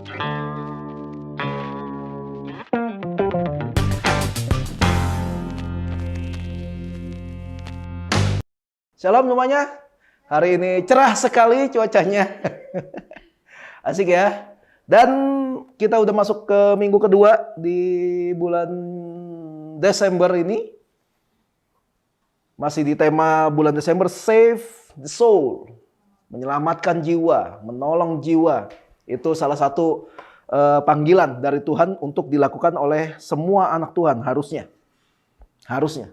Shalom semuanya. Hari ini cerah sekali cuacanya. Asik ya. Dan kita udah masuk ke minggu kedua di bulan Desember ini. Masih di tema bulan Desember, Save the Soul. Menyelamatkan jiwa, menolong jiwa. Itu salah satu panggilan dari Tuhan untuk dilakukan oleh semua anak Tuhan harusnya. Harusnya.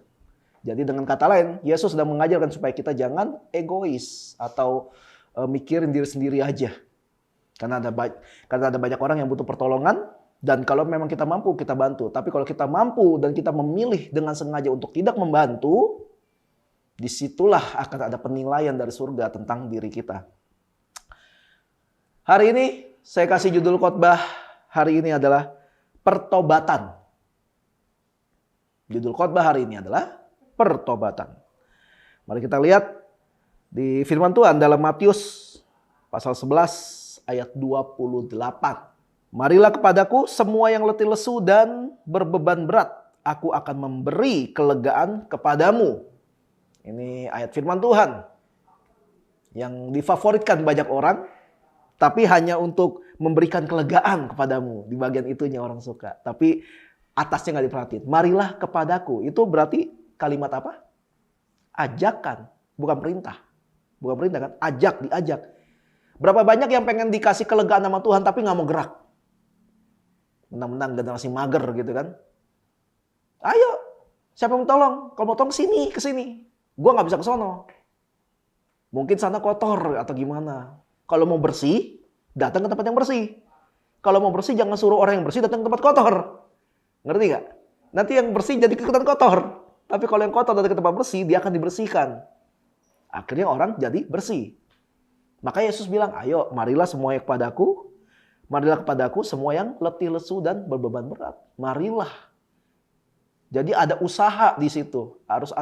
Jadi dengan kata lain, Yesus sedang mengajarkan supaya kita jangan egois atau mikirin diri sendiri aja. Karena ada banyak orang yang butuh pertolongan, dan kalau memang kita mampu, kita bantu. Tapi kalau kita mampu dan kita memilih dengan sengaja untuk tidak membantu, disitulah akan ada penilaian dari surga tentang diri kita. Hari ini saya kasih judul khotbah hari ini adalah pertobatan. Judul khotbah hari ini adalah pertobatan. Mari kita lihat di firman Tuhan dalam Matius pasal 11 ayat 28. Marilah kepadaku semua yang letih lesu dan berbeban berat, aku akan memberi kelegaan kepadamu. Ini ayat firman Tuhan yang difavoritkan banyak orang, tapi hanya untuk memberikan kelegaan kepadamu. Di bagian itunya orang suka, tapi atasnya nggak diperhatiin. Marilah kepadaku, itu berarti kalimat apa? Ajakan, bukan perintah. Bukan perintah kan? Diajak. Berapa banyak yang pengen dikasih kelegaan sama Tuhan tapi nggak mau gerak. Menang-menang generasi mager gitu kan. Ayo, siapa yang mau tolong? Kalau mau tolong ke sini. Gua nggak bisa ke sono. Mungkin sana kotor atau gimana. Kalau mau bersih, datang ke tempat yang bersih. Kalau mau bersih jangan suruh orang yang bersih datang ke tempat kotor. Ngerti nggak? Nanti yang bersih jadi ikutan kotor. Tapi kalau yang kotor datang ke tempat bersih, dia akan dibersihkan. Akhirnya orang jadi bersih. Maka Yesus bilang, ayo marilah semua yang kepadaku. Marilah kepadaku semua yang letih lesu dan berbeban berat. Marilah. Jadi ada usaha di situ. Harus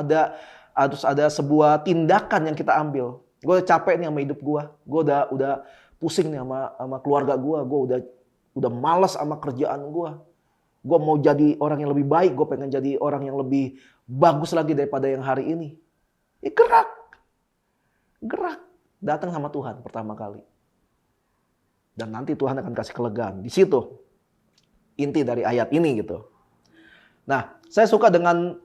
ada sebuah tindakan yang kita ambil. Gue udah capek nih sama hidup gue. Gue udah pusing nih sama keluarga gue. Gue udah malas sama kerjaan gue. Gue mau jadi orang yang lebih baik. Gue pengen jadi orang yang lebih bagus lagi daripada yang hari ini. Gerak. Datang sama Tuhan pertama kali. Dan nanti Tuhan akan kasih kelegaan. Di situ inti dari ayat ini gitu. Nah, saya suka dengan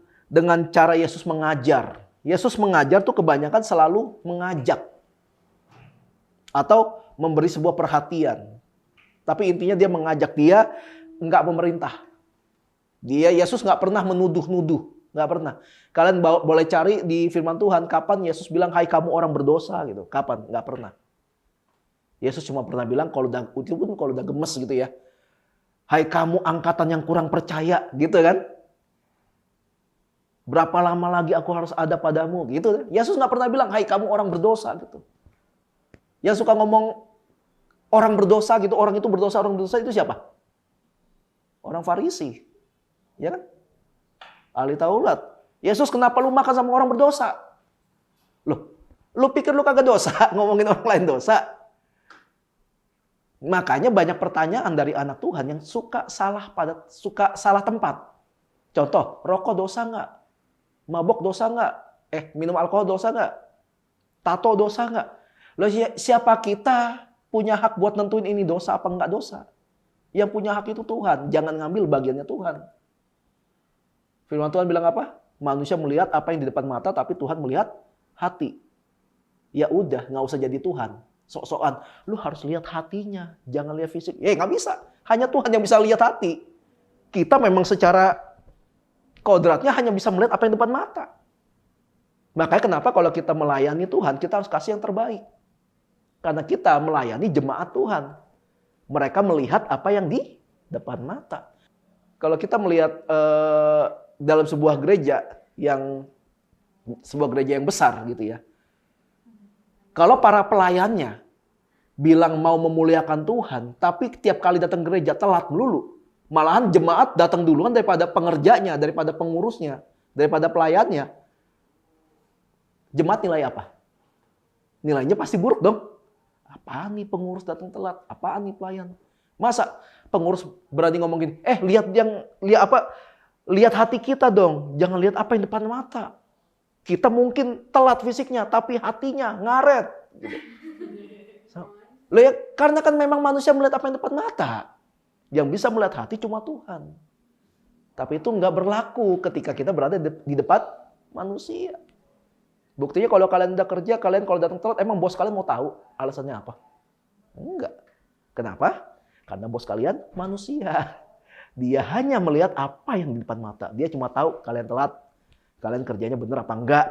cara Yesus mengajar. Yesus mengajar tuh kebanyakan selalu mengajak. Atau memberi sebuah perhatian. Tapi intinya dia mengajak, dia enggak memerintah. Yesus nggak pernah menuduh-nuduh, nggak pernah. Kalian boleh cari di firman Tuhan kapan Yesus bilang, "Hai kamu orang berdosa," gitu. Kapan? Nggak pernah. Yesus cuma pernah bilang kalau udah gemes gitu ya, "Hai kamu angkatan yang kurang percaya," gitu kan? "Berapa lama lagi aku harus ada padamu?" Gitu. Yesus nggak pernah bilang, "Hai kamu orang berdosa," gitu. Yang suka ngomong orang berdosa gitu, orang berdosa itu siapa? Orang Farisi. Ya kan? Ahli Taurat. Yesus, kenapa lu makan sama orang berdosa? Lu pikir lu kagak dosa ngomongin orang lain dosa? Makanya banyak pertanyaan dari anak Tuhan yang suka salah tempat. Contoh, rokok dosa nggak? Mabok dosa nggak? Minum alkohol dosa nggak? Tato dosa nggak? Loh, siapa kita punya hak buat nentuin ini dosa apa nggak dosa? Yang punya hak itu Tuhan. Jangan ngambil bagiannya Tuhan. Firman Tuhan bilang apa? Manusia melihat apa yang di depan mata, tapi Tuhan melihat hati. Ya udah, nggak usah jadi Tuhan. Sok-sokan, lu harus lihat hatinya, jangan lihat fisik. Nggak bisa. Hanya Tuhan yang bisa lihat hati. Kita memang secara kodratnya hanya bisa melihat apa yang depan mata. Makanya kenapa kalau kita melayani Tuhan, kita harus kasih yang terbaik. Karena kita melayani jemaat Tuhan. Mereka melihat apa yang di depan mata. Kalau kita melihat dalam sebuah gereja yang besar gitu ya. Kalau para pelayannya bilang mau memuliakan Tuhan, tapi tiap kali datang gereja telat melulu. Malahan jemaat datang duluan daripada pengerjanya, daripada pengurusnya, daripada pelayannya. Jemaat nilai apa? Nilainya pasti buruk dong. Apaan nih pengurus datang telat? Apaan nih pelayan? Masa pengurus berani ngomong gini, lihat hati kita dong, jangan lihat apa yang depan mata. Kita mungkin telat fisiknya, tapi hatinya ngaret. Loh ya, karena kan memang manusia melihat apa yang depan mata. Yang bisa melihat hati cuma Tuhan. Tapi itu nggak berlaku ketika kita berada di depan manusia. Buktinya kalau kalian udah kerja, kalian kalau datang telat, emang bos kalian mau tahu alasannya apa? Enggak. Kenapa? Karena bos kalian manusia. Dia hanya melihat apa yang di depan mata. Dia cuma tahu kalian telat, kalian kerjanya bener apa enggak,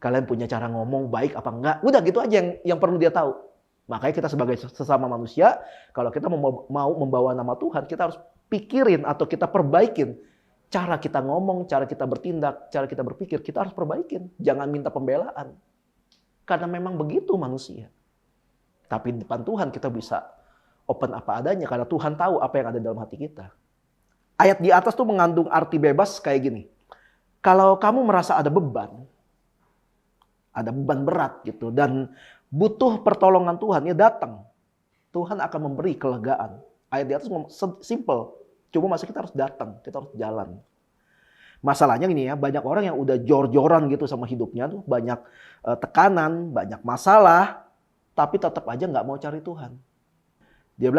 kalian punya cara ngomong baik apa enggak. Udah gitu aja yang perlu dia tahu. Makanya kita sebagai sesama manusia, kalau kita mau membawa nama Tuhan, kita harus pikirin atau kita perbaikin cara kita ngomong, cara kita bertindak, cara kita berpikir, kita harus perbaikin. Jangan minta pembelaan. Karena memang begitu manusia. Tapi di depan Tuhan kita bisa open apa adanya karena Tuhan tahu apa yang ada dalam hati kita. Ayat di atas tuh mengandung arti bebas kayak gini. Kalau kamu merasa ada beban berat gitu dan butuh pertolongan Tuhan, ya datang. Tuhan akan memberi kelegaan. Ayat di atas simple, cuma masih kita harus datang, kita harus jalan. Masalahnya gini ya, banyak orang yang udah jor-joran gitu sama hidupnya tuh, banyak tekanan, banyak masalah, tapi tetap aja nggak mau cari Tuhan. Dia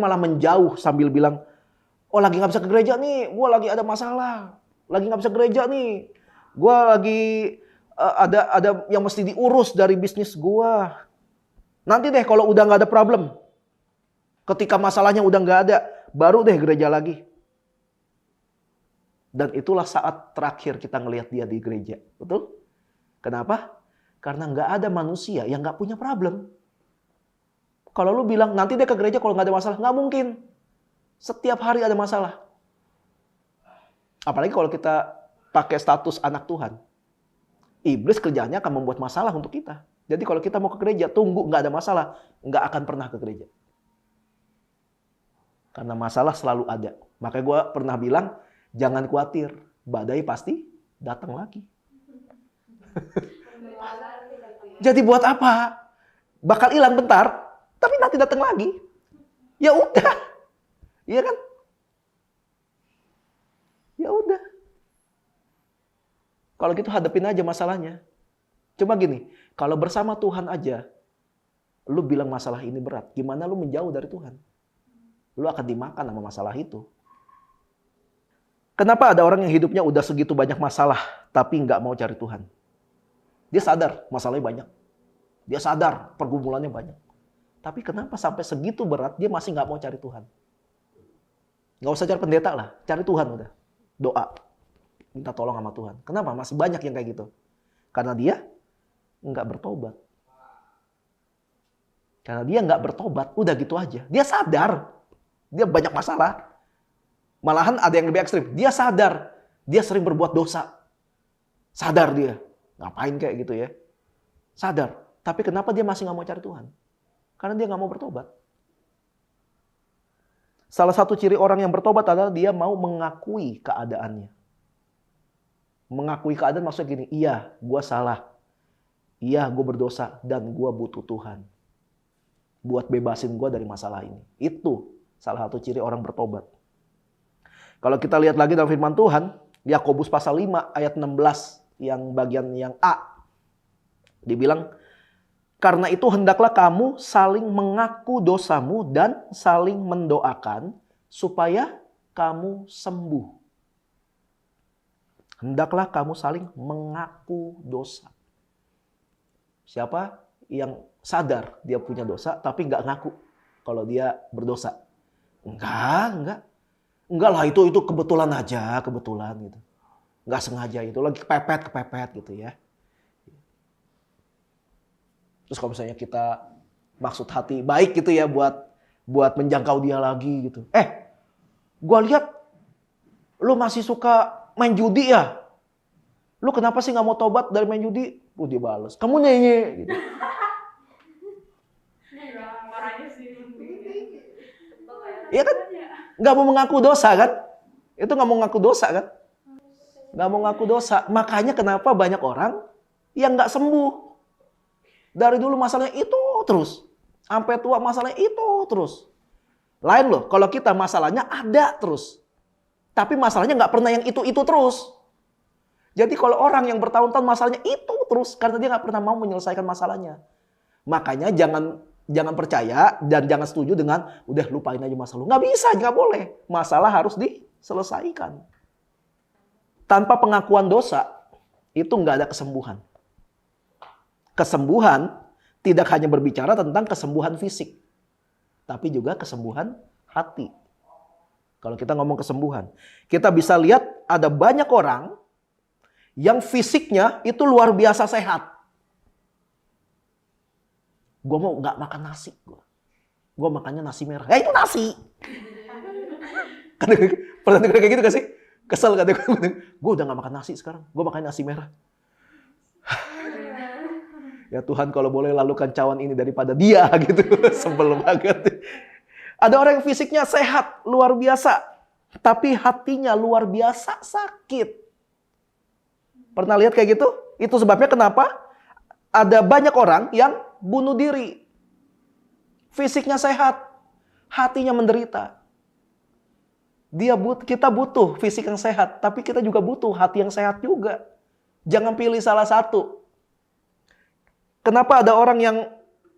malah menjauh sambil bilang, oh lagi nggak bisa ke gereja nih, gue lagi ada masalah, lagi nggak bisa ke gereja nih, gue lagi ada yang mesti diurus dari bisnis gue. Nanti deh kalau udah nggak ada problem, ketika masalahnya udah nggak ada, baru deh gereja lagi. Dan itulah saat terakhir kita ngelihat dia di gereja, betul? Kenapa? Karena nggak ada manusia yang nggak punya problem. Kalau lu bilang, nanti deh ke gereja kalau nggak ada masalah. Nggak mungkin. Setiap hari ada masalah. Apalagi kalau kita pakai status anak Tuhan. Iblis kerjanya akan membuat masalah untuk kita. Jadi kalau kita mau ke gereja, tunggu nggak ada masalah. Nggak akan pernah ke gereja. Karena masalah selalu ada. Makanya gue pernah bilang, jangan khawatir. Badai pasti datang lagi. Jadi buat apa? Bakal hilang bentar. Tapi nanti datang lagi. Ya udah. Iya kan? Ya udah. Kalau gitu hadapin aja masalahnya. Cuma gini, kalau bersama Tuhan aja, lu bilang masalah ini berat, gimana lu menjauh dari Tuhan? Lu akan dimakan sama masalah itu. Kenapa ada orang yang hidupnya udah segitu banyak masalah, tapi nggak mau cari Tuhan? Dia sadar masalahnya banyak. Dia sadar pergumulannya banyak. Tapi kenapa sampai segitu berat dia masih nggak mau cari Tuhan? Nggak usah cari pendeta lah, cari Tuhan udah. Doa, minta tolong sama Tuhan. Kenapa? Masih banyak yang kayak gitu. Karena dia nggak bertobat. Karena dia nggak bertobat, udah gitu aja. Dia sadar, dia banyak masalah. Malahan ada yang lebih ekstrim. Dia sadar, dia sering berbuat dosa. Sadar dia, ngapain kayak gitu ya? Sadar. Tapi kenapa dia masih nggak mau cari Tuhan? Karena dia nggak mau bertobat. Salah satu ciri orang yang bertobat adalah dia mau mengakui keadaannya. Mengakui keadaan maksudnya gini, iya gue salah. Iya gue berdosa dan gue butuh Tuhan. Buat bebasin gue dari masalah ini. Itu salah satu ciri orang bertobat. Kalau kita lihat lagi dalam firman Tuhan, Yakobus pasal 5 ayat 16 yang bagian yang A. Dibilang, karena itu hendaklah kamu saling mengaku dosamu dan saling mendoakan supaya kamu sembuh. Hendaklah kamu saling mengaku dosa. Siapa yang sadar dia punya dosa tapi nggak ngaku kalau dia berdosa? Enggak lah, itu kebetulan aja, kebetulan gitu. Nggak sengaja, itu lagi kepepet gitu ya. Terus kalau misalnya kita maksud hati baik gitu ya buat menjangkau dia lagi gitu. Gua lihat lu masih suka main judi ya? Lu kenapa sih nggak mau tobat dari main judi? Dia balas, kamu nyenye gitu. Iya kan? Nggak mau mengaku dosa kan? Itu nggak mau mengaku dosa kan? Nggak mau mengaku dosa. Makanya kenapa banyak orang yang nggak sembuh. Dari dulu masalahnya itu terus. Sampai tua masalahnya itu terus. Lain loh, kalau kita masalahnya ada terus. Tapi masalahnya nggak pernah yang itu terus. Jadi kalau orang yang bertahun-tahun masalahnya itu terus, karena dia nggak pernah mau menyelesaikan masalahnya. Makanya jangan percaya dan jangan setuju dengan udah lupain aja masalah. Nggak bisa, nggak boleh. Masalah harus diselesaikan. Tanpa pengakuan dosa, itu nggak ada kesembuhan. Kesembuhan tidak hanya berbicara tentang kesembuhan fisik, tapi juga kesembuhan hati. Kalau kita ngomong kesembuhan, kita bisa lihat ada banyak orang yang fisiknya itu luar biasa sehat. Gue mau nggak makan nasi, gue makannya nasi merah. Ya itu nasi. Pernah dengar kayak gitu gak sih? Kesel kan? Gue udah nggak makan nasi sekarang, gue makan nasi merah. Ya Tuhan, kalau boleh lalukan cawan ini daripada dia gitu. Sebel banget. Ada orang yang fisiknya sehat, luar biasa. Tapi hatinya luar biasa sakit. Pernah lihat kayak gitu? Itu sebabnya kenapa ada banyak orang yang bunuh diri. Fisiknya sehat, hatinya menderita. Kita butuh fisik yang sehat, tapi kita juga butuh hati yang sehat juga. Jangan pilih salah satu. Kenapa ada orang yang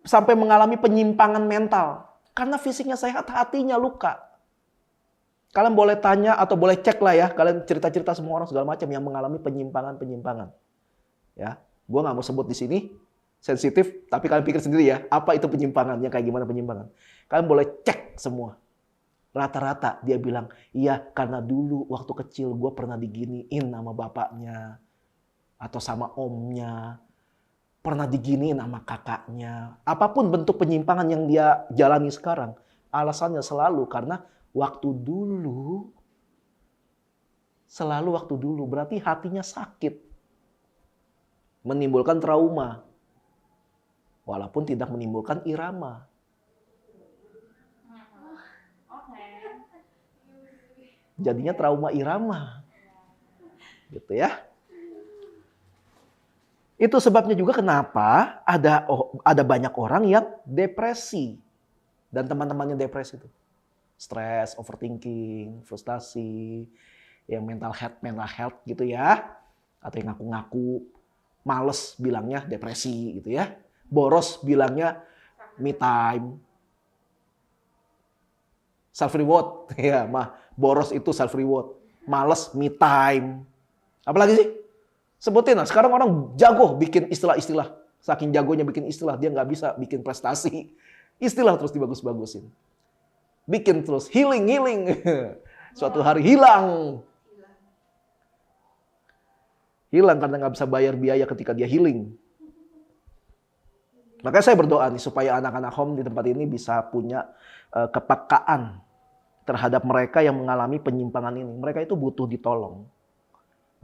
sampai mengalami penyimpangan mental? Karena fisiknya sehat, hatinya luka. Kalian boleh tanya atau boleh cek lah ya. Kalian cerita-cerita semua orang segala macam yang mengalami penyimpangan-penyimpangan. Ya, gue nggak mau sebut di sini, sensitif. Tapi kalian pikir sendiri ya, apa itu penyimpangannya, kayak gimana penyimpangan. Kalian boleh cek semua. Rata-rata dia bilang, iya karena dulu waktu kecil gue pernah diginiin sama bapaknya atau sama omnya. Pernah diginiin sama kakaknya. Apapun bentuk penyimpangan yang dia jalani sekarang, alasannya selalu karena waktu dulu. Selalu waktu dulu. Berarti hatinya sakit. Menimbulkan trauma. Walaupun tidak menimbulkan irama. Jadinya trauma irama. Gitu ya. Itu sebabnya juga kenapa ada banyak orang yang depresi. Dan teman-temannya depresi itu. Stres, overthinking, frustasi, yang mental health gitu ya. Atau yang ngaku-ngaku males bilangnya depresi gitu ya. Boros bilangnya me time. Self reward. Ya, boros itu self reward. Males me time. Apalagi sih? Sebutin lah, sekarang orang jago bikin istilah-istilah. Saking jagonya bikin istilah, dia nggak bisa bikin prestasi. Istilah terus dibagus-bagusin. Bikin terus, healing. Suatu hari hilang. Hilang karena nggak bisa bayar biaya ketika dia healing. Makanya saya berdoa nih, supaya anak-anak home di tempat ini bisa punya kepekaan terhadap mereka yang mengalami penyimpangan ini. Mereka itu butuh ditolong.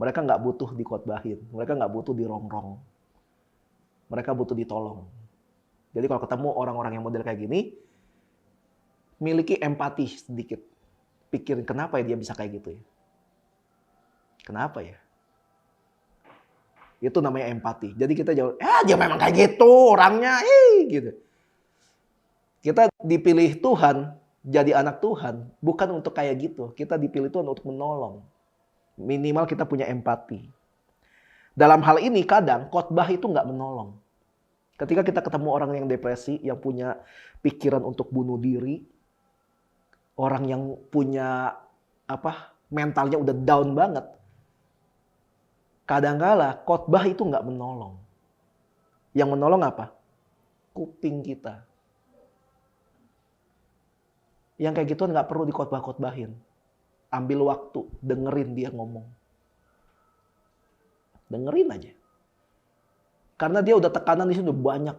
Mereka nggak butuh dikotbahin. Mereka nggak butuh dirongrong. Mereka butuh ditolong. Jadi kalau ketemu orang-orang yang model kayak gini, miliki empati sedikit. Pikirin kenapa ya dia bisa kayak gitu ya. Kenapa ya? Itu namanya empati. Jadi kita jawab, dia memang kayak gitu orangnya. Gitu. Kita dipilih Tuhan, jadi anak Tuhan, bukan untuk kayak gitu. Kita dipilih Tuhan untuk menolong. Minimal kita punya empati. Dalam hal ini kadang khotbah itu nggak menolong. Ketika kita ketemu orang yang depresi, yang punya pikiran untuk bunuh diri, orang yang punya mentalnya udah down banget, kadangkala khotbah itu nggak menolong. Yang menolong apa? Kuping kita. Yang kayak gituan nggak perlu dikhotbah-khotbahin. Ambil waktu, dengerin dia ngomong. Dengerin aja. Karena dia udah tekanan di sini udah banyak.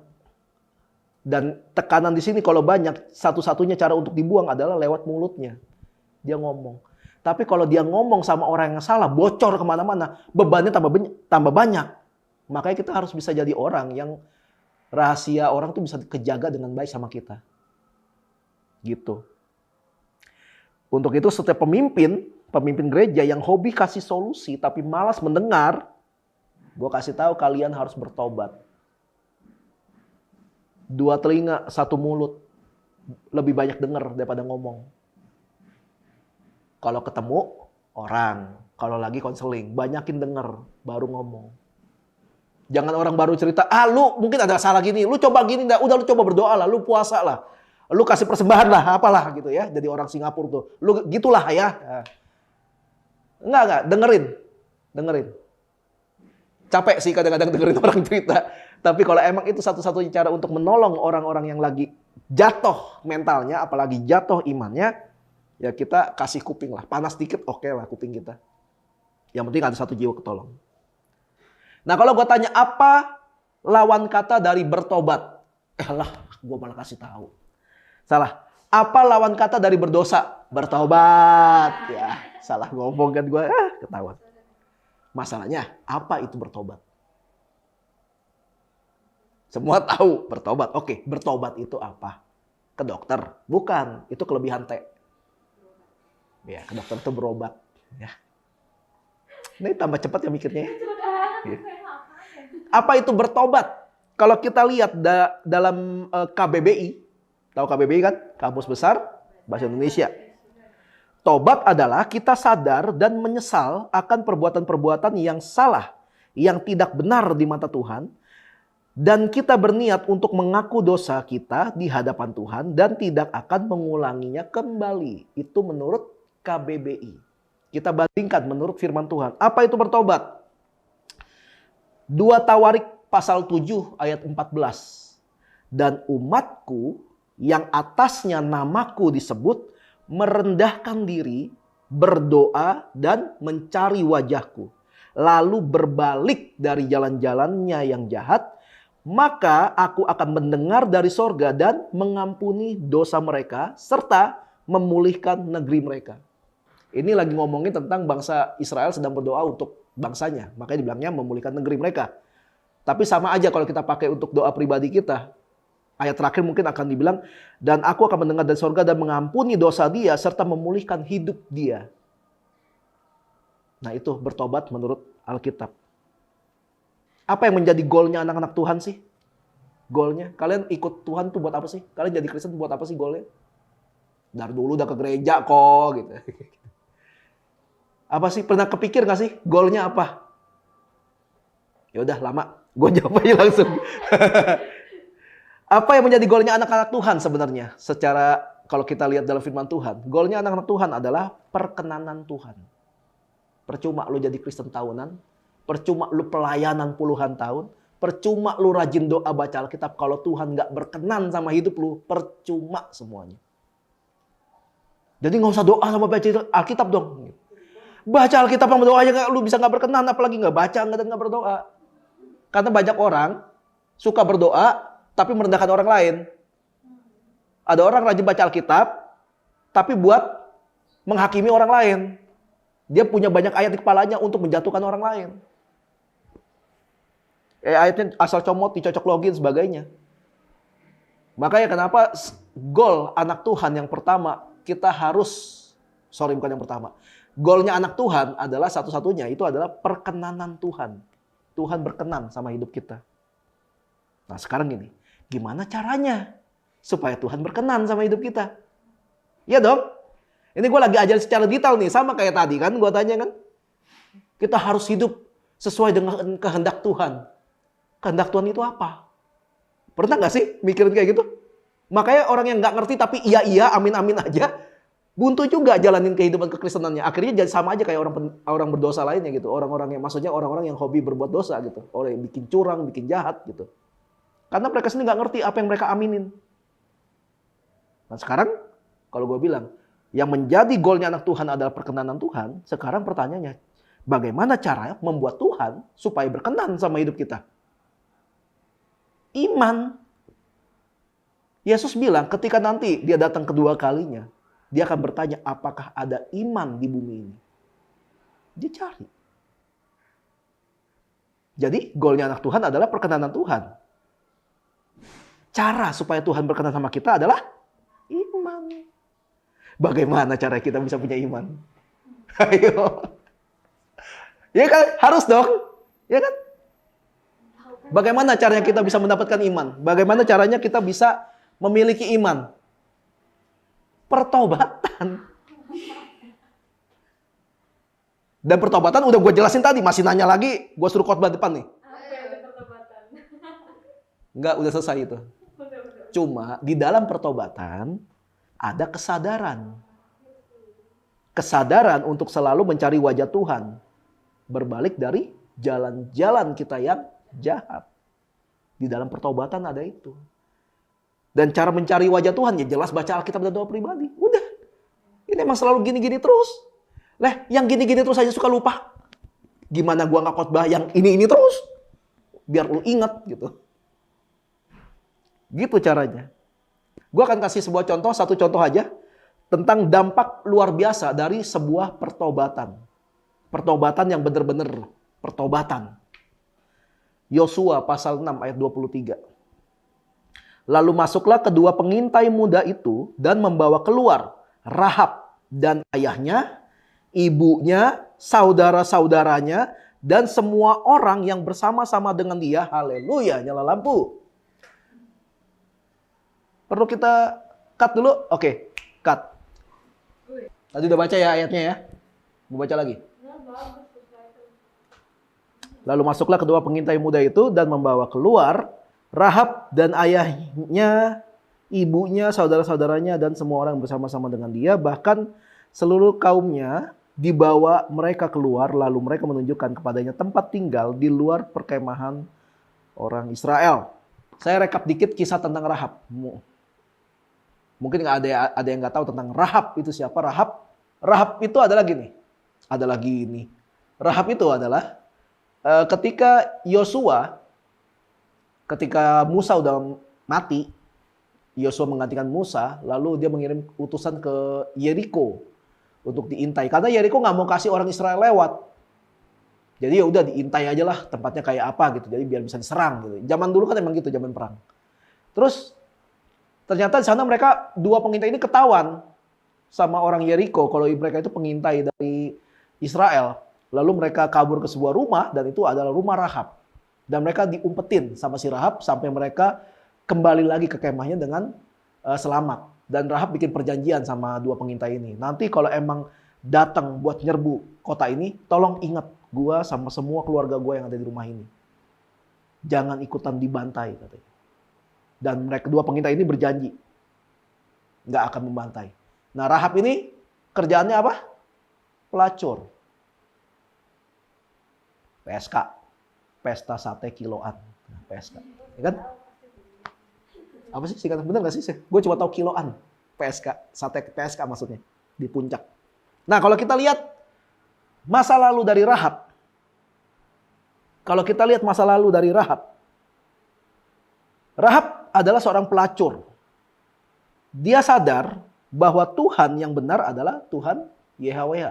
Dan tekanan di sini kalau banyak, satu-satunya cara untuk dibuang adalah lewat mulutnya. Dia ngomong. Tapi kalau dia ngomong sama orang yang salah, bocor kemana-mana, bebannya tambah banyak. Makanya kita harus bisa jadi orang yang rahasia orang tuh bisa kejaga dengan baik sama kita. Gitu. Untuk itu setiap pemimpin gereja yang hobi kasih solusi tapi malas mendengar, gue kasih tahu kalian harus bertobat. 2 telinga, 1 mulut. lebih banyak dengar daripada ngomong. Kalau ketemu orang, kalau lagi konseling, banyakin dengar, baru ngomong. Jangan orang baru cerita, lu mungkin ada salah gini, lu coba gini, udah lu coba berdoa lah, lu puasa lah, lu kasih persembahan lah, apalah gitu ya. Jadi orang Singapura tuh, lu gitulah ya. Enggak, dengerin. Capek sih kadang-kadang dengerin orang cerita. Tapi kalau emang itu satu-satunya cara untuk menolong orang-orang yang lagi jatuh mentalnya, apalagi jatuh imannya, ya kita kasih kuping lah. Panas dikit, oke lah kuping kita. Yang penting ada satu jiwa ketolong. Nah kalau gue tanya apa lawan kata dari bertobat? Gue malah kasih tahu. Salah. Apa lawan kata dari berdosa? Bertobat. Ya, salah ngomong kan gue. Ketahuan. Masalahnya, apa itu bertobat? Semua tahu bertobat. Oke, bertobat itu apa? Ke dokter? Bukan. Itu kelebihan T. Ya, ke dokter itu berobat. Ya. Ini tambah cepat ya mikirnya. Ya. Apa itu bertobat? Kalau kita lihat dalam KBBI, tahu KBBI kan? Kamus Besar Bahasa Indonesia. Tobat adalah kita sadar dan menyesal akan perbuatan-perbuatan yang salah, yang tidak benar di mata Tuhan, dan kita berniat untuk mengaku dosa kita di hadapan Tuhan dan tidak akan mengulanginya kembali. Itu menurut KBBI. Kita bandingkan menurut firman Tuhan. Apa itu bertobat? 2 Tawarik pasal 7 ayat 14. Dan umatku yang atasnya namaku disebut merendahkan diri, berdoa dan mencari wajahku. Lalu berbalik dari jalan-jalannya yang jahat, maka aku akan mendengar dari sorga dan mengampuni dosa mereka serta memulihkan negeri mereka. Ini lagi ngomongin tentang bangsa Israel sedang berdoa untuk bangsanya. Makanya dibilangnya memulihkan negeri mereka. Tapi sama aja kalau kita pakai untuk doa pribadi kita. Ayat terakhir mungkin akan dibilang, dan aku akan mendengar dari sorga dan mengampuni dosa dia serta memulihkan hidup dia. Nah itu bertobat menurut Alkitab. Apa yang menjadi goalnya anak-anak Tuhan sih? Goalnya, kalian ikut Tuhan tuh buat apa sih? Kalian jadi Kristen buat apa sih goalnya? Dari dulu udah ke gereja kok gitu. Apa sih? Pernah kepikir gak sih goalnya apa? Ya udah lama, gue jawab aja langsung. Apa yang menjadi goalnya anak-anak Tuhan sebenarnya? Secara kalau kita lihat dalam firman Tuhan, goalnya anak-anak Tuhan adalah perkenanan Tuhan. Percuma lu jadi Kristen tahunan, percuma lu pelayanan puluhan tahun, percuma lu rajin doa baca Alkitab, kalau Tuhan gak berkenan sama hidup lu, percuma semuanya. Jadi gak usah doa sama baca Alkitab dong. Baca Alkitab sama doa aja lu bisa gak berkenan, apalagi gak baca dan gak berdoa. Karena banyak orang suka berdoa, tapi merendahkan orang lain. Ada orang rajin baca Alkitab, tapi buat menghakimi orang lain. Dia punya banyak ayat di kepalanya untuk menjatuhkan orang lain. Ayatnya asal comot, dicocok login, sebagainya. Makanya kenapa goal anak Tuhan yang pertama, kita harus, bukan yang pertama. Goalnya anak Tuhan adalah satu-satunya, itu adalah perkenanan Tuhan. Tuhan berkenan sama hidup kita. Nah sekarang gini, gimana caranya supaya Tuhan berkenan sama hidup kita? Iya dong. Ini gue lagi ajarin secara detail nih. Sama kayak tadi kan gue tanya kan. Kita harus hidup sesuai dengan kehendak Tuhan. Kehendak Tuhan itu apa? Pernah gak sih mikirin kayak gitu? Makanya orang yang gak ngerti tapi iya amin aja. Buntu juga jalanin kehidupan kekristenannya. Akhirnya jadi sama aja kayak orang berdosa lainnya gitu. Orang-orang yang hobi berbuat dosa gitu. Orang yang bikin curang, bikin jahat gitu. Karena mereka sendiri nggak ngerti apa yang mereka aminin. Nah sekarang kalau gue bilang, yang menjadi goalnya anak Tuhan adalah perkenanan Tuhan. Sekarang pertanyaannya, bagaimana cara membuat Tuhan supaya berkenan sama hidup kita? Iman. Yesus bilang ketika nanti dia datang kedua kalinya, dia akan bertanya apakah ada iman di bumi ini. Dia cari. Jadi goalnya anak Tuhan adalah perkenanan Tuhan. Cara supaya Tuhan berkenan sama kita adalah iman. Bagaimana cara kita bisa punya iman? Ayo. Ya kan? Harus dong. Ya kan? Bagaimana caranya kita bisa mendapatkan iman? Bagaimana caranya kita bisa memiliki iman? pertobatan. Dan pertobatan udah gue jelasin tadi, masih nanya lagi, gue suruh khotbah depan nih. Enggak, udah selesai itu. Cuma di dalam pertobatan ada kesadaran. Kesadaran untuk selalu mencari wajah Tuhan. Berbalik dari jalan-jalan kita yang jahat. Di dalam pertobatan ada itu. Dan cara mencari wajah Tuhan, ya jelas baca Alkitab dan doa pribadi. Udah. Ini emang selalu gini-gini terus. Yang gini-gini terus aja suka lupa. Gimana gua nggak khotbah yang ini terus? Biar lu ingat gitu. Gitu caranya. Gua akan kasih sebuah contoh, satu contoh aja. Tentang dampak luar biasa dari sebuah pertobatan. Pertobatan yang benar-benar pertobatan. Yosua pasal 6 ayat 23. Lalu masuklah kedua pengintai muda itu dan membawa keluar Rahab dan ayahnya, ibunya, saudara-saudaranya, dan semua orang yang bersama-sama dengan dia. Haleluya, nyala lampu. Perlu kita cut dulu? Oke, cut. Tadi udah baca ya ayatnya ya? Mau baca lagi? Lalu masuklah kedua pengintai muda itu dan membawa keluar Rahab dan ayahnya, ibunya, saudara-saudaranya, dan semua orang bersama-sama dengan dia. Bahkan seluruh kaumnya dibawa mereka keluar, lalu mereka menunjukkan kepadanya tempat tinggal di luar perkemahan orang Israel. Saya rekap dikit kisah tentang Rahab. Mungkin ada yang nggak tahu tentang Rahab itu siapa. Rahab itu adalah gini. Rahab itu adalah ketika Musa udah mati, Yosua menggantikan Musa, lalu dia mengirim utusan ke Yeriko untuk diintai. Karena Yeriko nggak mau kasih orang Israel lewat. Jadi ya udah diintai aja lah tempatnya kayak apa gitu. Jadi biar bisa diserang gitu. Zaman dulu kan emang gitu, zaman perang. Terus ternyata di sana mereka dua pengintai ini ketahuan sama orang Yeriko kalau mereka itu pengintai dari Israel. Lalu mereka kabur ke sebuah rumah dan itu adalah rumah Rahab. Dan mereka diumpetin sama si Rahab sampai mereka kembali lagi ke kemahnya dengan selamat. Dan Rahab bikin perjanjian sama dua pengintai ini. Nanti kalau emang datang buat nyerbu kota ini, tolong ingat gua sama semua keluarga gua yang ada di rumah ini. Jangan ikutan dibantai katanya. Dan mereka dua pengintai ini berjanji nggak akan membantai. Nah Rahab ini kerjaannya apa? Pelacur. PSK. Pesta Sate Kiloan. PSK. Ya kan? Apa sih singkatan? Bener nggak sih? Gue cuma tahu kiloan. PSK. Sate PSK maksudnya. Di puncak. Nah kalau kita lihat masa lalu dari Rahab. Rahab adalah seorang pelacur. Dia sadar bahwa Tuhan yang benar adalah Tuhan YHWH.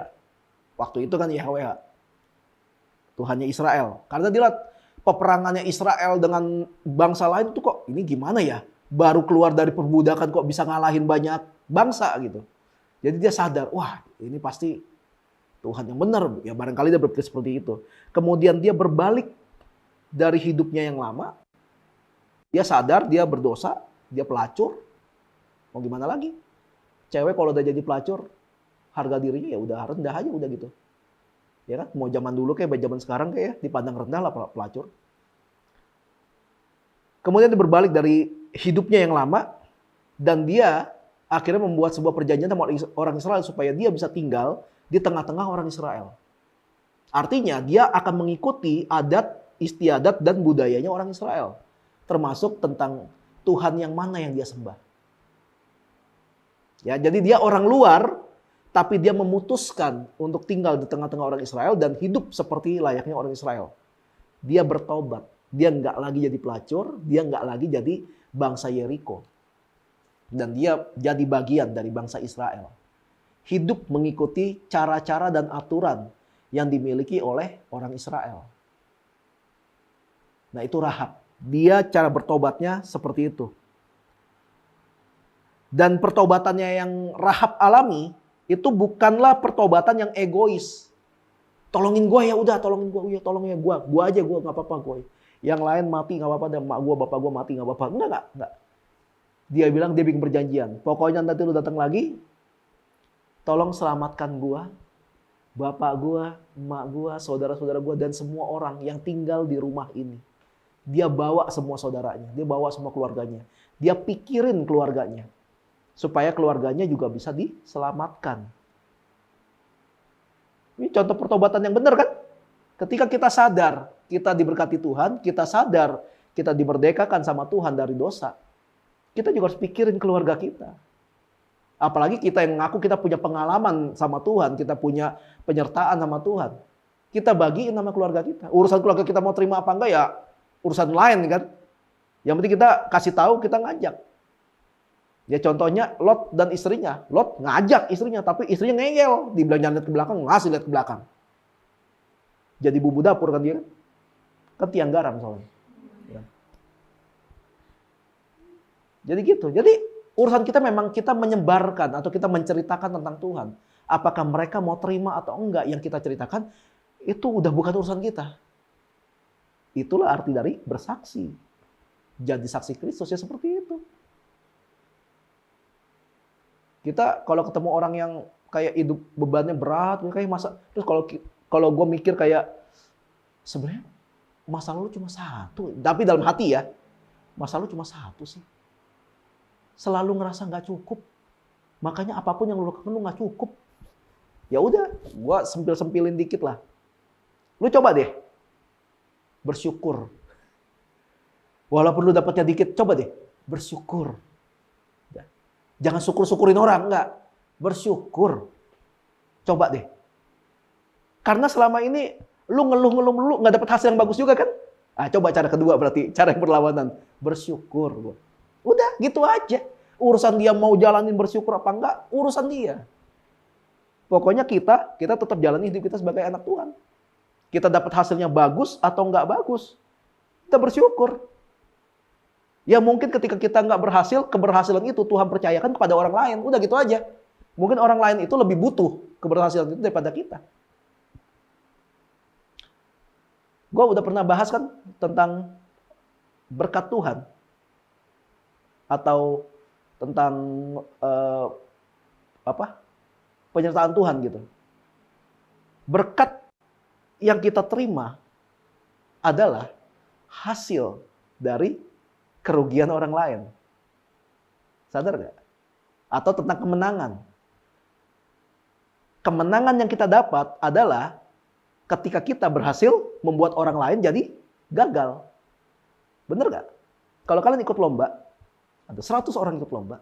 Waktu itu kan YHWH. Tuhannya Israel. Karena dia lihat peperangannya Israel dengan bangsa lain itu kok ini gimana ya? Baru keluar dari perbudakan kok bisa ngalahin banyak bangsa gitu. Jadi dia sadar, wah ini pasti Tuhan yang benar. Ya barangkali dia berpikir seperti itu. Kemudian dia berbalik dari hidupnya yang lama. Dia sadar, dia berdosa, dia pelacur. Mau gimana lagi? Cewek kalau udah jadi pelacur, harga dirinya ya udah rendah aja udah gitu. Ya kan? Mau zaman dulu kayak zaman sekarang kayak dipandang rendah lah pelacur. Kemudian dia berbalik dari hidupnya yang lama dan dia akhirnya membuat sebuah perjanjian sama orang Israel supaya dia bisa tinggal di tengah-tengah orang Israel. Artinya dia akan mengikuti adat, istiadat dan budayanya orang Israel. Termasuk tentang Tuhan yang mana yang dia sembah. Ya, jadi dia orang luar, tapi dia memutuskan untuk tinggal di tengah-tengah orang Israel dan hidup seperti layaknya orang Israel. Dia bertobat. Dia nggak lagi jadi pelacur, dia nggak lagi jadi bangsa Yeriko. Dan dia jadi bagian dari bangsa Israel. Hidup mengikuti cara-cara dan aturan yang dimiliki oleh orang Israel. Nah itu Rahab. Dia cara bertobatnya seperti itu. Dan pertobatannya yang Rahab alami itu bukanlah pertobatan yang egois. Tolongin gue ya udah, tolongin gue ya, tolongin gue aja gue nggak apa-apa gue. Yang lain mati nggak apa-apa, dan mak gue, bapak gue mati nggak apa-apa. Enggak. Dia bilang dia bikin perjanjian. Pokoknya nanti lu datang lagi, Tolong selamatkan gua, bapak gua, emak gua, saudara-saudara gua, dan semua orang yang tinggal di rumah ini. Dia bawa semua saudaranya, dia bawa semua keluarganya. Dia pikirin keluarganya. Supaya keluarganya juga bisa diselamatkan. Ini contoh pertobatan yang benar kan? Ketika kita sadar, kita diberkati Tuhan, kita sadar, kita dimerdekakan sama Tuhan dari dosa. Kita juga harus pikirin keluarga kita. Apalagi kita yang ngaku kita punya pengalaman sama Tuhan, kita punya penyertaan sama Tuhan. Kita bagiin sama keluarga kita. Urusan keluarga kita mau terima apa enggak ya urusan lain kan. Yang penting kita kasih tahu, kita ngajak. Ya contohnya Lot dan istrinya. Lot ngajak istrinya, tapi istrinya ngeyel. Dibilang jangan lihat ke belakang, ngasih lihat ke belakang. Jadi bumbu dapur kan dia kan. Kan tiang garam soalnya. Ya. Jadi gitu. Jadi urusan kita memang kita menyebarkan atau kita menceritakan tentang Tuhan. Apakah mereka mau terima atau enggak yang kita ceritakan, itu udah bukan urusan kita. Itulah arti dari bersaksi. Jadi saksi Kristus ya seperti itu. Kita kalau ketemu orang yang kayak hidup bebannya berat, kayak masa, terus kalau gue mikir kayak sebenarnya masa lalu cuma satu, tapi dalam hati ya, masa lalu cuma satu sih. Selalu ngerasa nggak cukup, makanya apapun yang lu lakukan lu nggak cukup. Ya udah, gue sempil-sempilin dikit lah. Lu coba deh bersyukur. Walaupun lu dapatnya dikit, coba deh bersyukur. Jangan syukur-syukurin orang, enggak. Bersyukur. Coba deh. Karena selama ini lu ngeluh nggak dapat hasil yang bagus juga kan? Ah, coba cara kedua berarti, cara yang berlawanan. Bersyukur. Udah, gitu aja. Urusan dia mau jalanin bersyukur apa enggak, urusan dia. Pokoknya kita tetap jalani hidup kita sebagai anak Tuhan. Kita dapat hasilnya bagus atau enggak bagus, kita bersyukur. Ya mungkin ketika kita nggak berhasil, keberhasilan itu Tuhan percayakan kepada orang lain. Udah gitu aja. Mungkin orang lain itu lebih butuh keberhasilan itu daripada kita. Gue udah pernah bahas kan tentang berkat Tuhan. Atau tentang penyertaan Tuhan gitu. Berkat yang kita terima adalah hasil dari kerugian orang lain. Sadar gak? Atau tentang kemenangan. Kemenangan yang kita dapat adalah ketika kita berhasil membuat orang lain jadi gagal. Bener gak? Kalau kalian ikut lomba, ada 100 orang ikut lomba.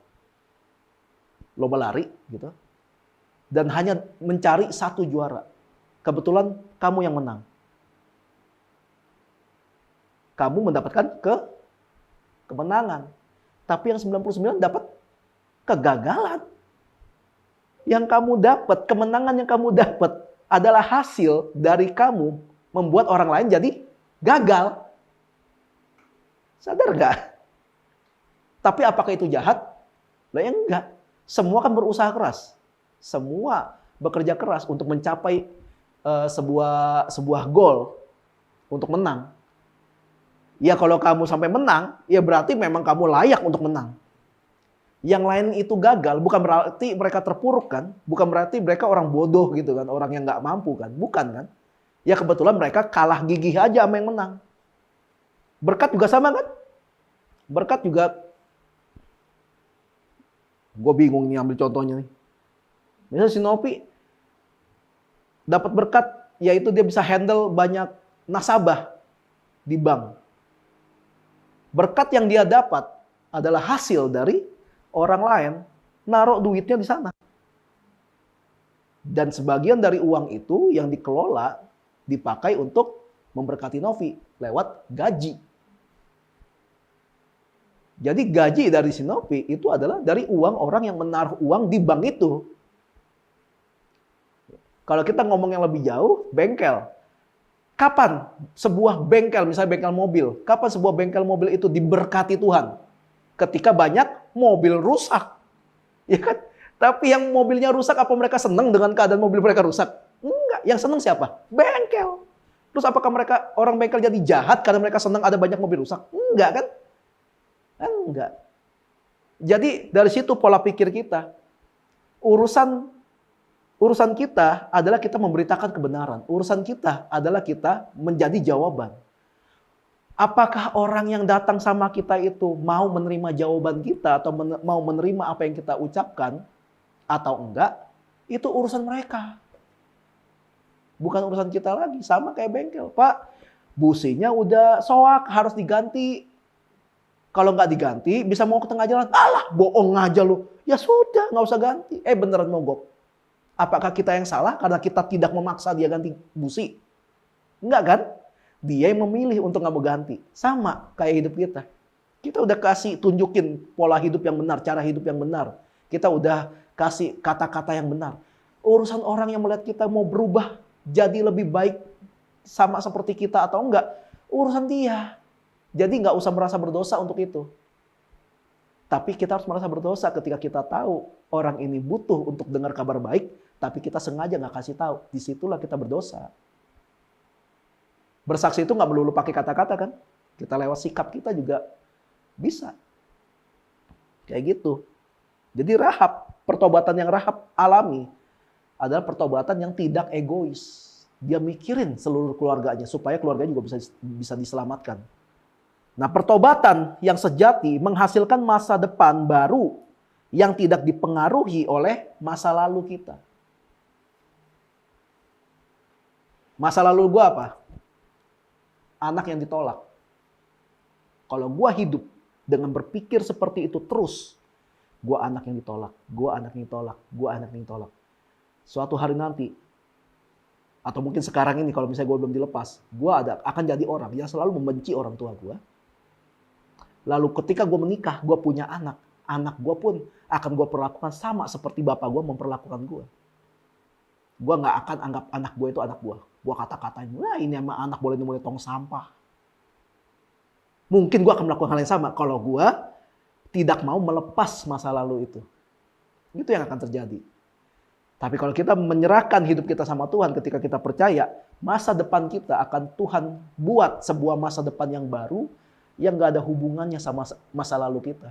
Lomba lari gitu. Dan hanya mencari satu juara. Kebetulan kamu yang menang. Kamu mendapatkan kemenangan. Tapi yang 99 dapat kegagalan. Yang kamu dapat, kemenangan yang kamu dapat adalah hasil dari kamu membuat orang lain jadi gagal. Sadar gak? Tapi apakah itu jahat? Lah ya enggak. Semua kan berusaha keras. Semua bekerja keras untuk mencapai sebuah goal untuk menang. Ya kalau kamu sampai menang, ya berarti memang kamu layak untuk menang. Yang lain itu gagal, bukan berarti mereka terpuruk kan? Bukan berarti mereka orang bodoh gitu kan, orang yang nggak mampu kan? Bukan kan? Ya kebetulan mereka kalah gigih aja sama yang menang. Berkat juga sama kan? Berkat juga, gue bingung nih ambil contohnya nih. Misalnya si Nopi dapat berkat, yaitu dia bisa handle banyak nasabah di bank. Berkat yang dia dapat adalah hasil dari orang lain naruh duitnya di sana. Dan sebagian dari uang itu yang dikelola dipakai untuk memberkati Novi lewat gaji. Jadi gaji dari si Novi itu adalah dari uang orang yang menaruh uang di bank itu. Kalau kita ngomong yang lebih jauh, bengkel. Kapan sebuah bengkel, misalnya bengkel mobil, kapan sebuah bengkel mobil itu diberkati Tuhan? Ketika banyak mobil rusak. Ya kan? Tapi yang mobilnya rusak, apa mereka senang dengan keadaan mobil mereka rusak? Enggak. Yang senang siapa? Bengkel. Terus apakah orang bengkel jadi jahat karena mereka senang ada banyak mobil rusak? Enggak kan? Enggak. Jadi dari situ pola pikir kita. Urusan Urusan kita adalah kita memberitakan kebenaran. Urusan kita adalah kita menjadi jawaban. Apakah orang yang datang sama kita itu mau menerima jawaban kita atau mau menerima apa yang kita ucapkan atau enggak, itu urusan mereka. Bukan urusan kita lagi. Sama kayak bengkel. Pak, businya udah soak, harus diganti. Kalau nggak diganti, bisa mau ke tengah jalan. Alah, bohong aja lu. Ya sudah, nggak usah ganti. Beneran mogok. Apakah kita yang salah karena kita tidak memaksa dia ganti busi? Enggak kan? Dia yang memilih untuk nggak mau ganti. Sama kayak hidup kita. Kita udah kasih tunjukin pola hidup yang benar, cara hidup yang benar. Kita udah kasih kata-kata yang benar. Urusan orang yang melihat kita mau berubah jadi lebih baik sama seperti kita atau enggak, urusan dia. Jadi nggak usah merasa berdosa untuk itu. Tapi kita harus merasa berdosa ketika kita tahu orang ini butuh untuk dengar kabar baik, tapi kita sengaja nggak kasih tahu. Disitulah kita berdosa. Bersaksi itu nggak melulu pakai kata-kata kan? Kita lewat sikap kita juga bisa. Kayak gitu. Jadi Rahab, pertobatan yang Rahab alami adalah pertobatan yang tidak egois. Dia mikirin seluruh keluarganya supaya keluarganya juga bisa diselamatkan. Nah, pertobatan yang sejati menghasilkan masa depan baru yang tidak dipengaruhi oleh masa lalu kita. Masa lalu gue apa? Anak yang ditolak. Kalau gue hidup dengan berpikir seperti itu terus, gue anak yang ditolak, gue anak yang ditolak, gue anak yang ditolak. Suatu hari nanti, atau mungkin sekarang ini kalau misalnya gue belum dilepas, gue akan jadi orang yang selalu membenci orang tua gue. Lalu ketika gue menikah, gue punya anak. Anak gue pun akan gue perlakukan sama seperti bapak gue memperlakukan gue. Gue gak akan anggap anak gue itu anak gue. Gue kata-katain, wah ini emang anak boleh tong sampah. Mungkin gue akan melakukan hal yang sama kalau gue tidak mau melepas masa lalu itu. Itu yang akan terjadi. Tapi kalau kita menyerahkan hidup kita sama Tuhan ketika kita percaya, masa depan kita akan Tuhan buat sebuah masa depan yang baru, yang gak ada hubungannya sama masa lalu kita.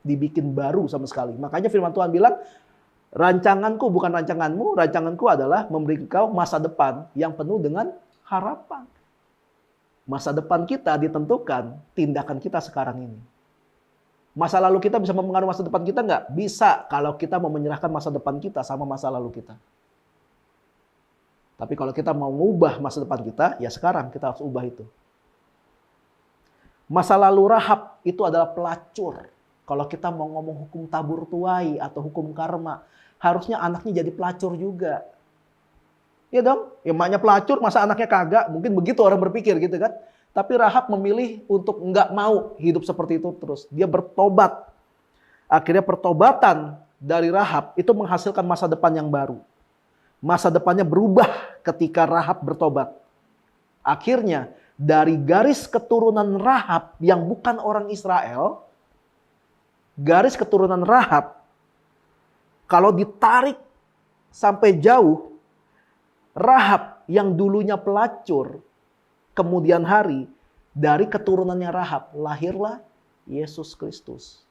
Dibikin baru sama sekali. Makanya firman Tuhan bilang, rancanganku bukan rancanganmu, rancanganku adalah memberi kau masa depan yang penuh dengan harapan. Masa depan kita ditentukan tindakan kita sekarang ini. Masa lalu kita bisa mempengaruhi masa depan kita nggak? Bisa kalau kita mau menyerahkan masa depan kita sama masa lalu kita. Tapi kalau kita mau mengubah masa depan kita, ya sekarang kita harus ubah itu. Masa lalu Rahab itu adalah pelacur. Kalau kita mau ngomong hukum tabur tuai atau hukum karma, harusnya anaknya jadi pelacur juga. Ya dong, ya emaknya pelacur, masa anaknya kagak? Mungkin begitu orang berpikir gitu kan. Tapi Rahab memilih untuk nggak mau hidup seperti itu terus. Dia bertobat. Akhirnya pertobatan dari Rahab itu menghasilkan masa depan yang baru. Masa depannya berubah ketika Rahab bertobat. Akhirnya dari garis keturunan Rahab yang bukan orang Israel, garis keturunan Rahab, kalau ditarik sampai jauh, Rahab yang dulunya pelacur, kemudian hari, dari keturunannya Rahab, lahirlah Yesus Kristus.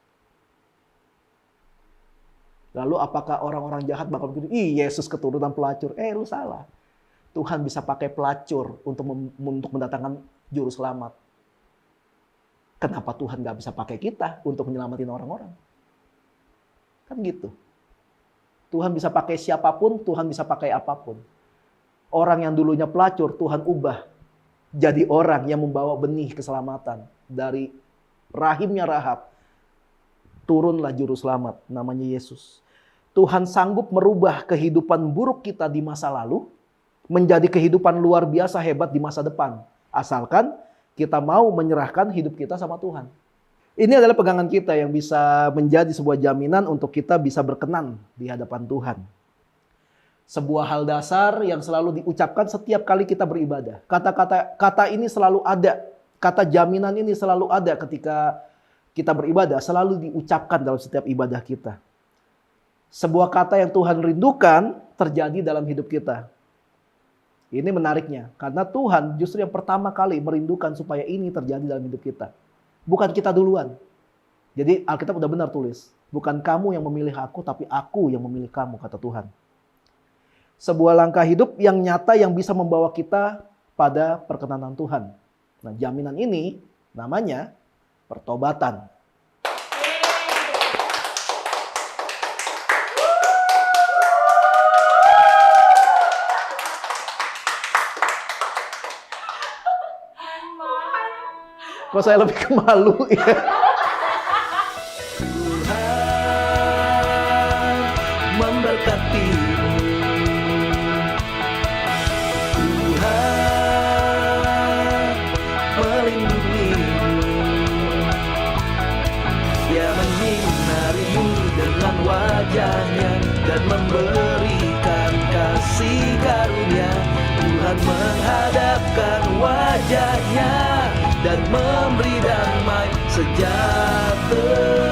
Lalu apakah orang-orang jahat bakal bilang, Yesus keturunan pelacur? Lu salah. Tuhan bisa pakai pelacur untuk mendatangkan juru selamat. Kenapa Tuhan gak bisa pakai kita untuk menyelamatin orang-orang? Kan gitu. Tuhan bisa pakai siapapun, Tuhan bisa pakai apapun. Orang yang dulunya pelacur, Tuhan ubah jadi orang yang membawa benih keselamatan. Dari rahimnya Rahab, turunlah juru selamat, namanya Yesus. Tuhan sanggup merubah kehidupan buruk kita di masa lalu, menjadi kehidupan luar biasa hebat di masa depan. Asalkan kita mau menyerahkan hidup kita sama Tuhan. Ini adalah pegangan kita yang bisa menjadi sebuah jaminan untuk kita bisa berkenan di hadapan Tuhan. Sebuah hal dasar yang selalu diucapkan setiap kali kita beribadah. Kata ini selalu ada. Kata jaminan ini selalu ada ketika kita beribadah. Selalu diucapkan dalam setiap ibadah kita. Sebuah kata yang Tuhan rindukan terjadi dalam hidup kita. Ini menariknya. Karena Tuhan justru yang pertama kali merindukan supaya ini terjadi dalam hidup kita. Bukan kita duluan. Jadi Alkitab udah benar tulis. Bukan kamu yang memilih aku, tapi aku yang memilih kamu, kata Tuhan. sebuah langkah hidup yang nyata yang bisa membawa kita pada perkenanan Tuhan. Nah, jaminan ini namanya pertobatan. Kok saya lebih ke malu ya? Tuhan memberkatimu. Tuhan melindungimu. Dia menyinarimu dengan wajahnya dan memberikan kasih karunia. Tuhan menghadapkan wajahnya dan memberi damai sejahtera.